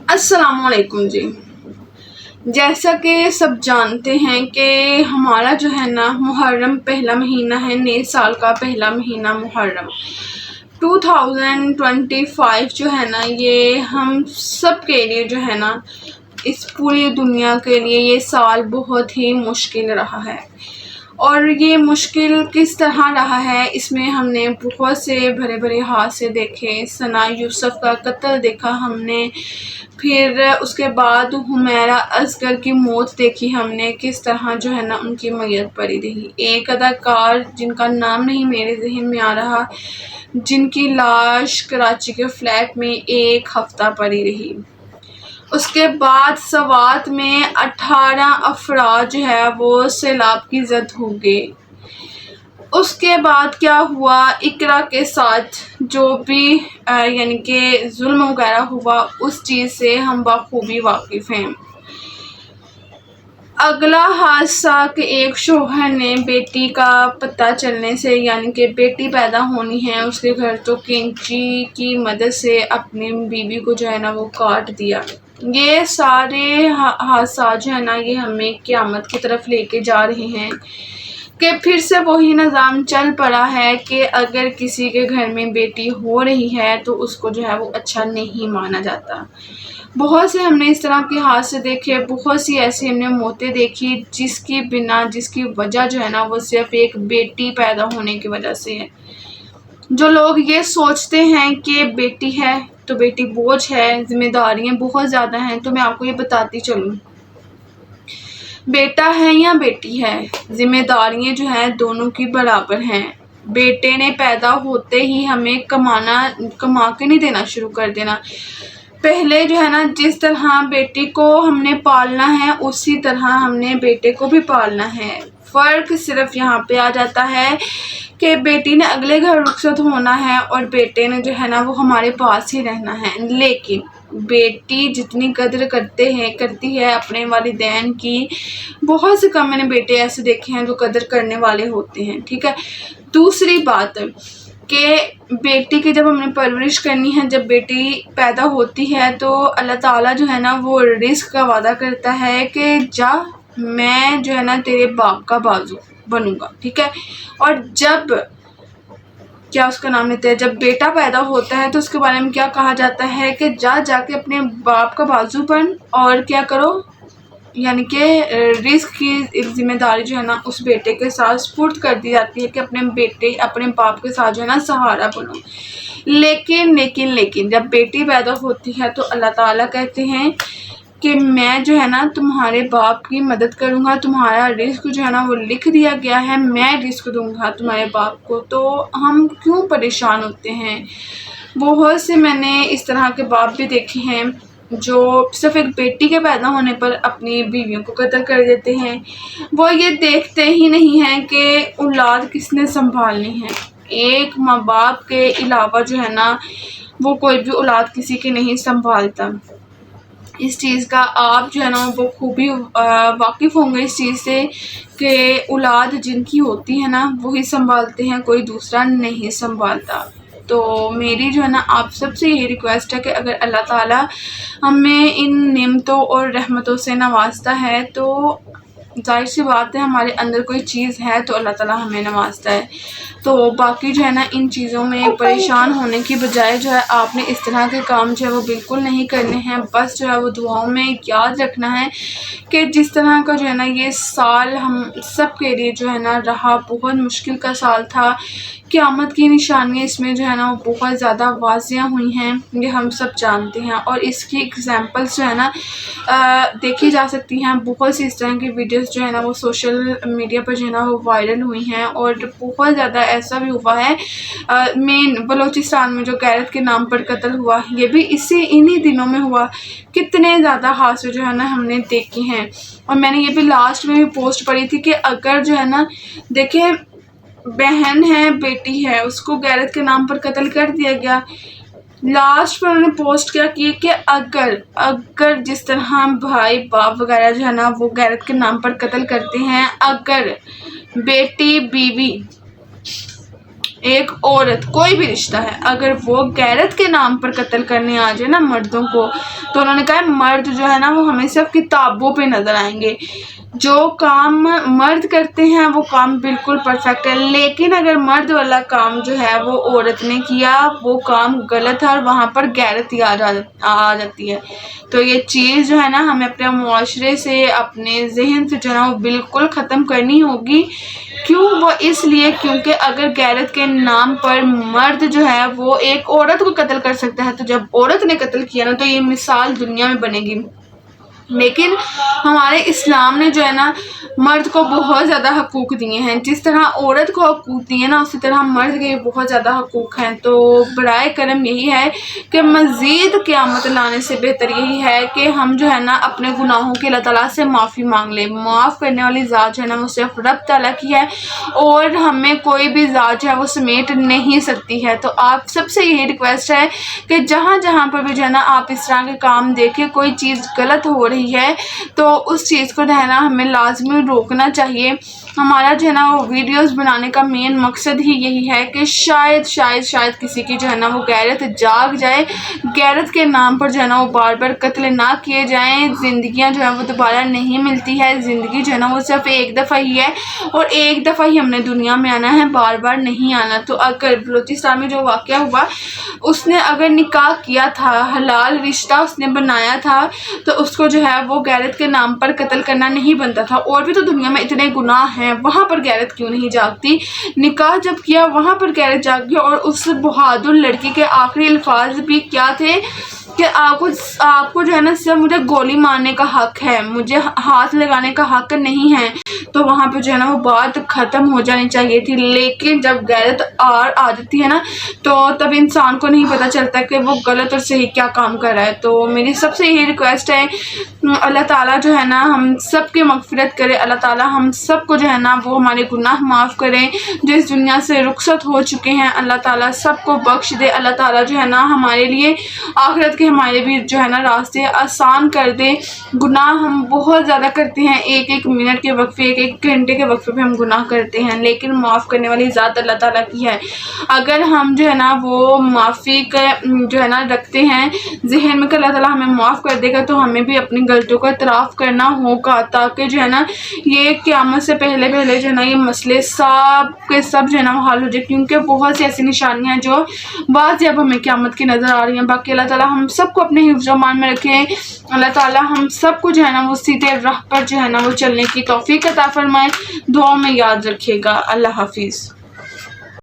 السلام علیکم جی۔ جیسا کہ سب جانتے ہیں کہ ہمارا جو ہے نا محرم پہلا مہینہ ہے، نئے سال کا پہلا مہینہ محرم 2025 جو ہے نا، یہ ہم سب کے لیے جو ہے نا، اس پوری دنیا کے لیے یہ سال بہت ہی مشکل رہا ہے۔ اور یہ مشکل کس طرح رہا ہے، اس میں ہم نے بہت سے بڑے بڑے حادثے دیکھے۔ ثنا یوسف کا قتل دیکھا ہم نے، پھر اس کے بعد حمیرہ اصغر کی موت دیکھی ہم نے، کس طرح جو ہے نا ان کی میت پڑی رہی۔ ایک اداکار جن کا نام نہیں میرے ذہن میں آ رہا، جن کی لاش کراچی کے فلیٹ میں 1 ہفتہ پڑی رہی۔ اس کے بعد سوات میں 18 افراد جو ہے وہ سیلاب کی زد ہو گئے۔ اس کے بعد کیا ہوا، اقرا کے ساتھ جو بھی یعنی کہ ظلم وغیرہ ہوا، اس چیز سے ہم بخوبی واقف ہیں۔ اگلا حادثہ کہ ایک شوہر نے بیٹی کا پتہ چلنے سے، یعنی کہ بیٹی پیدا ہونی ہے، اس کے گھر تو کینچی کی مدد سے اپنی بیوی کو جو ہے نا وہ کاٹ دیا۔ یہ سارے حادثات جو ہے نا، یہ ہمیں قیامت کی طرف لے کے جا رہے ہیں کہ پھر سے وہی نظام چل پڑا ہے کہ اگر کسی کے گھر میں بیٹی ہو رہی ہے تو اس کو جو ہے وہ اچھا نہیں مانا جاتا۔ بہت سے ہم نے اس طرح کے حادثے دیکھے، بہت سی ایسی ہم نے موتیں دیکھی جس کی وجہ جو ہے نا وہ صرف ایک بیٹی پیدا ہونے کی وجہ سے ہے۔ جو لوگ یہ سوچتے ہیں کہ بیٹی ہے تو بیٹی بوجھ ہے، ذمہ داریاں بہت زیادہ ہیں، تو میں آپ کو یہ بتاتی چلوں، بیٹا ہے یا بیٹی ہے، ذمہ داریاں جو ہیں دونوں کی برابر ہیں۔ بیٹے نے پیدا ہوتے ہی ہمیں کما کے نہیں دینا شروع کر دینا۔ پہلے جو ہے نا جس طرح بیٹی کو ہم نے پالنا ہے، اسی طرح ہم نے بیٹے کو بھی پالنا ہے۔ فرق صرف یہاں پہ آ جاتا ہے کہ بیٹی نے اگلے گھر رخصت ہونا ہے اور بیٹے نے جو ہے نا وہ ہمارے پاس ہی رہنا ہے۔ لیکن بیٹی جتنی قدر کرتی ہے اپنے والدین کی، بہت سے کم میں نے بیٹے ایسے دیکھے ہیں جو قدر کرنے والے ہوتے ہیں، ٹھیک ہے۔ دوسری بات کہ بیٹی کی جب ہم نے پرورش کرنی ہے، جب بیٹی پیدا ہوتی ہے تو اللہ تعالیٰ جو ہے نا وہ رزق کا وعدہ کرتا ہے کہ جا، میں جو ہے نا تیرے باپ کا بازو بنوں گا، ٹھیک ہے۔ اور جب کیا اس کا نام لیتے ہیں، جب بیٹا پیدا ہوتا ہے تو اس کے بارے میں کیا کہا جاتا ہے کہ جا کے اپنے باپ کا بازو بن اور کیا کرو، یعنی کہ رزق کی ذمہ داری جو ہے نا اس بیٹے کے ساتھ سپرد کر دی جاتی ہے کہ اپنے باپ کے ساتھ جو ہے نا سہارا بنو۔ لیکن جب بیٹی پیدا ہوتی ہے تو اللہ تعالیٰ کہتے ہیں کہ میں جو ہے نا تمہارے باپ کی مدد کروں گا، تمہارا رزق جو ہے نا وہ لکھ دیا گیا ہے، میں رزق دوں گا تمہارے باپ کو۔ تو ہم کیوں پریشان ہوتے ہیں؟ بہت سے میں نے اس طرح کے باپ بھی دیکھے ہیں جو صرف ایک بیٹی کے پیدا ہونے پر اپنی بیویوں کو قتل کر دیتے ہیں۔ وہ یہ دیکھتے ہی نہیں ہیں کہ اولاد کس نے سنبھالنی ہے۔ ایک ماں باپ کے علاوہ جو ہے نا وہ کوئی بھی اولاد کسی کی نہیں سنبھالتا۔ اس چیز کا آپ جو ہے نا وہ خوبی واقف ہوں گے اس چیز سے کہ اولاد جن کی ہوتی ہے نا وہی سنبھالتے ہیں، کوئی دوسرا نہیں سنبھالتا۔ تو میری جو ہے نا آپ سب سے یہی ریکویسٹ ہے کہ اگر اللہ تعالیٰ ہمیں ان نعمتوں اور رحمتوں سے نوازتا ہے تو ظاہر سی بات ہے ہمارے اندر کوئی چیز ہے تو اللہ تعالیٰ ہمیں نوازتا ہے۔ تو باقی جو ہے نا ان چیزوں میں پریشان ہونے کی بجائے جو ہے آپ نے اس طرح کے کام جو ہے وہ بالکل نہیں کرنے ہیں۔ بس جو ہے وہ دعاؤں میں یاد رکھنا ہے کہ جس طرح کا جو ہے نا یہ سال ہم سب کے لیے جو ہے نا رہا، بہت مشکل کا سال تھا۔ قیامت کی نشانیاں اس میں جو ہے نا وہ بہت زیادہ واضح ہوئی ہیں، یہ ہم سب جانتے ہیں، اور اس کی ایگزامپلس جو ہے نا دیکھی جا سکتی ہیں۔ بہت سی اس طرح کی ویڈیوز جو ہے نا وہ سوشل میڈیا پر جو ہے نا وہ وائرل ہوئی ہیں، اور بہت زیادہ ایسا بھی ہوا ہے۔ مین بلوچستان میں جو غیرت کے نام پر قتل ہوا، یہ بھی انہی دنوں میں ہوا۔ کتنے زیادہ حادثے جو ہے نا ہم نے دیکھے ہیں، اور میں نے یہ بھی لاسٹ میں بھی پوسٹ پڑھی تھی کہ اگر جو ہے نا دیکھیں بہن ہے، بیٹی ہے، اس کو غیرت کے نام پر قتل کر دیا گیا۔ لاسٹ پر انہوں نے پوسٹ کیا کہ اگر جس طرح بھائی باپ وغیرہ جو ہے نا وہ غیرت کے نام پر قتل کرتے ہیں، اگر بیٹی بیوی ایک عورت کوئی بھی رشتہ ہے اگر وہ غیرت کے نام پر قتل کرنے آ جائے نا مردوں کو، تو انہوں نے کہا ہے مرد جو ہے نا وہ ہمیں صرف کتابوں پہ نظر آئیں گے، جو کام مرد کرتے ہیں وہ کام بالکل پرفیکٹ ہے، لیکن اگر مرد والا کام جو ہے وہ عورت نے کیا وہ کام غلط ہے اور وہاں پر غیرت ہی آ جاتی ہے۔ تو یہ چیز جو ہے نا ہمیں اپنے معاشرے سے اپنے ذہن سے جو ہے نا وہ بالکل ختم کرنی ہوگی۔ کیوں؟ وہ اس لیے کیونکہ اگر غیرت کے نام پر مرد جو ہے وہ ایک عورت کو قتل کر سکتا ہے، تو جب عورت نے قتل کیا نا تو یہ مثال دنیا میں بنے گی۔ لیکن ہمارے اسلام نے جو ہے نا مرد کو بہت زیادہ حقوق دیے ہیں، جس طرح عورت کو حقوق دیے نا اسی طرح مرد کے بہت زیادہ حقوق ہیں۔ تو برائے کرم یہی ہے کہ مزید قیامت لانے سے بہتر یہی ہے کہ ہم جو ہے نا اپنے گناہوں کے اللہ تعالیٰ سے معافی مانگ لیں۔ معاف کرنے والی ذات جو ہے نا وہ صرف رب تعالیٰ کی ہے اور ہمیں کوئی بھی ذات جو ہے وہ سمیٹ نہیں سکتی ہے۔ تو آپ سب سے یہی ریکویسٹ ہے کہ جہاں جہاں پر بھی جو ہے نا آپ اس طرح کے کام دیکھیں کوئی چیز غلط ہو رہی ہے تو اس چیز کو جو ہے نا ہمیں لازمی روکنا چاہیے۔ ہمارا جو ہے نا وہ ویڈیوز بنانے کا مین مقصد ہی یہی ہے کہ شاید کسی کی جو ہے نا وہ غیرت جاگ جائے، غیرت کے نام پر جو ہے نا وہ بار بار قتل نہ کیے جائیں۔ زندگیاں جو ہے وہ دوبارہ نہیں ملتی ہے، زندگی جو ہے نا وہ صرف ایک دفعہ ہی ہے اور ایک دفعہ ہی ہم نے دنیا میں آنا ہے، بار بار نہیں آنا۔ تو اگر بلوچستان میں جو واقعہ ہوا اس نے اگر نکاح کیا تھا، حلال رشتہ اس نے بنایا تھا، تو اس کو جو ہے وہ غیرت کے نام پر قتل کرنا نہیں بنتا تھا۔ اور بھی تو دنیا میں اتنے گناہ ہیں، وہاں پر غیرت کیوں نہیں جاگتی؟ نکاح جب کیا وہاں پر غیرت جاگ گئی، اور اس بہادر لڑکی کے آخری الفاظ بھی کیا تھے کہ آپ کو جو ہے نا صرف مجھے گولی مارنے کا حق ہے، مجھے ہاتھ لگانے کا حق نہیں ہے۔ تو وہاں پہ جو ہے نا وہ بات ختم ہو جانی چاہیے تھی، لیکن جب غیرت آ جاتی ہے نا تو تب انسان کو نہیں پتہ چلتا کہ وہ غلط اور صحیح کیا کام کر رہا ہے۔ تو میری سب سے یہی ریکویسٹ ہے اللہ تعالیٰ جو ہے نا ہم سب کی مغفرت کرے، اللہ تعالیٰ ہم سب کو جو ہے نا وہ ہمارے گناہ معاف کریں جو اس دنیا سے رخصت ہو چکے ہیں، اللہ تعالیٰ سب کو بخش دے، اللہ تعالیٰ جو ہے نا ہمارے لیے آخرت کے ہمارے بھی جو ہے نا راستے آسان کر دے۔ گناہ ہم بہت زیادہ کرتے ہیں، ایک منٹ کے وقفے، ایک گھنٹے کے وقفے پہ ہم گناہ کرتے ہیں، لیکن معاف کرنے والی ذات اللہ تعالیٰ کی ہے۔ اگر ہم جو ہے نا وہ معافی کا جو ہے نا رکھتے ہیں ذہن میں کہ اللہ تعالیٰ ہمیں معاف کر دے گا، تو ہمیں بھی اپنی غلطیوں کا اعتراف کرنا ہوگا تاکہ جو ہے نا یہ قیامت سے پہلے جو ہے نا یہ مسئلے سب کے سب جو ہے نا وہ حل ہو جائے، کیونکہ بہت سی ایسی نشانیاں جو بعض اب ہمیں قیامت کی نظر آ رہی ہیں۔ باقی اللہ تعالیٰ ہم سب کو اپنے حفظ و امان میں رکھے، اللہ تعالیٰ ہم سب کو جو ہے نا وہ سیدھے راہ پر جو ہے نا وہ چلنے کی توفیق عطا فرمائے۔ دعاؤں میں یاد رکھیے گا۔ اللہ حافظ۔